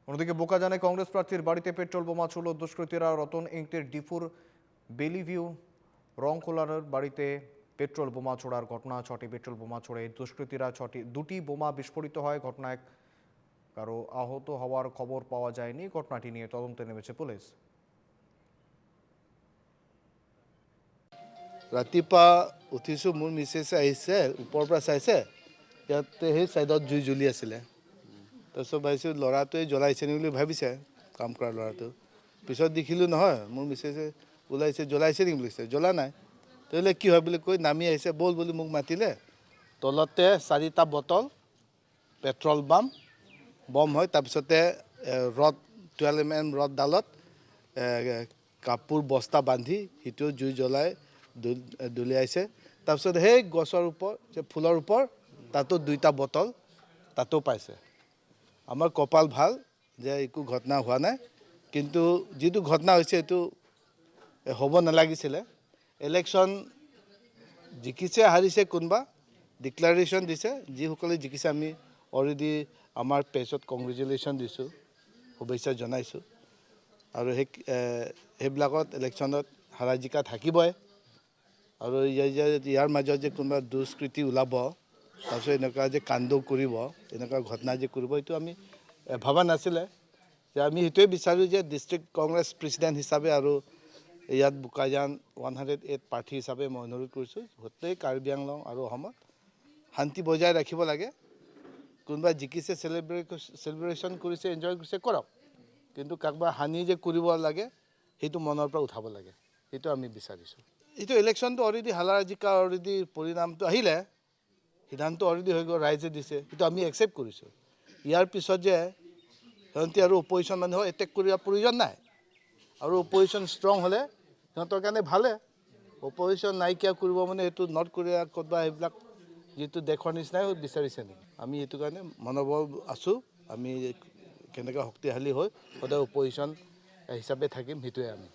অন্যদিকে বোকাজানে কংগ্রেস প্রার্থীর বাড়িতে পেট্রোল বোমা ছুড়ল দুষ্কৃতীরা। রতন ইংতের ডিফুর বেলিভিউ রংকোলারের বাড়িতে পেট্রোল বোমা ছোড়ার ঘটনা। 6টি পেট্রোল বোমা ছোড়ে দুষ্কৃতীরা। দুটি বোমা বিস্ফোরিত হয়। ঘটনায় কারো আহত হওয়ার খবর পাওয়া যায়নি। ঘটনাটি নিয়ে তদন্তে নেমেছে পুলিশ। ৰাতিপুৱা উঠিছোঁ, মোৰ মিছেছে আহিছে, ওপৰৰ পৰা চাইছে ইয়াতে সেই ছাইডত জুই জ্বলি আছিলে। তাৰপিছত ভাবিছোঁ ল'ৰাটোৱে জ্বলাইছে নেকি বুলি ভাবিছে, কাম কৰা ল'ৰাটো। পিছত দেখিলোঁ নহয়, মোৰ মিছেছে ওলাইছে, জ্বলাইছে নেকি বুলিছে, জ্বলা নাই। তেতিয়াহ'লে কি হয় বুলি কৈ নামি আহিছে, ব'ল বুলি মোক মাতিলে। তলতে 4টা বটল পেট্ৰল বম হয়। তাৰপিছতে ৰড 12 mm ৰডডালত কাপোৰ বস্তা বান্ধি সিটো জুই জ্বলাই দলিয়াইছে। তাৰপিছত সেই গছৰ ওপৰ যে ফুলৰ ওপৰ তাতো 2টা বটল তাতো পাইছে। আমাৰ কপাল ভাল যে একো ঘটনা হোৱা নাই, কিন্তু যিটো ঘটনা হৈছে এইটো হ'ব নালাগিছিলে। ইলেকশ্যন জিকিছে হাৰিছে কোনোবা, ডিক্লাৰেশ্যন দিছে। যিসকলে জিকিছে আমি অলৰেডি আমাৰ পেজত কংগ্ৰেচুলেশ্যন দিছোঁ, শুভেচ্ছা জনাইছোঁ। আৰু সেইবিলাকত ইলেকশ্যনত হাৰা জিকা থাকিবই। আৰু ইয়াৰ মাজত যে কোনোবা দুষ্কৃতি ওলাব, তাৰপিছত এনেকুৱা যে কাণ্ড কৰিব, এনেকুৱা ঘটনা যে কৰিব, এইটো আমি ভবা নাছিলে। যে আমি সেইটোৱে বিচাৰোঁ যে ডিষ্ট্ৰিক্ট কংগ্ৰেছ প্ৰেচিডেণ্ট হিচাপে আৰু ইয়াত বোকাজান 108 প্ৰাৰ্থী হিচাপে মই অনুৰোধ কৰিছোঁ, গোটেই কাৰ্বি আংলং আৰু অসমত শান্তি বজাই ৰাখিব লাগে। কোনোবা জিকিছে, চেলিব্ৰেশ্যন কৰিছে, এনজয় কৰিছে, কৰক, কিন্তু কাৰোবাৰ হানি যে কৰিব লাগে সেইটো মনৰ পৰা উঠাব লাগে, সেইটো আমি বিচাৰিছোঁ। এইটো ইলেকশ্যনটো অলৰেডি হাৰা জিকা অলৰেডি পৰিণামটো আহিলে, সিদ্ধান্ত অলৰেডি হৈ গ'ল, ৰাইজে দিছে, সেইটো আমি একচেপ্ট কৰিছোঁ। ইয়াৰ পিছত যে সিহঁতে আৰু অপজিশ্যন মানুহক এটেক কৰাৰ প্ৰয়োজন নাই। আৰু অপজিশ্যন ষ্ট্ৰং হ'লে সিহঁতৰ কাৰণে ভালে। অপজিশ্যন নাইকিয়া কৰিব মানে এইটো নৰ্থ কোৰিয়া ক'ৰবাত সেইবিলাক যিটো দেশৰ নিচিনাই বিচাৰিছে নেকি? আমি সেইটো কাৰণে মনোবল আছোঁ। আমি কেনেকৈ শক্তিশালী হৈ সদায় অপজিশ্যন হিচাপে থাকিম, সেইটোৱে আমি।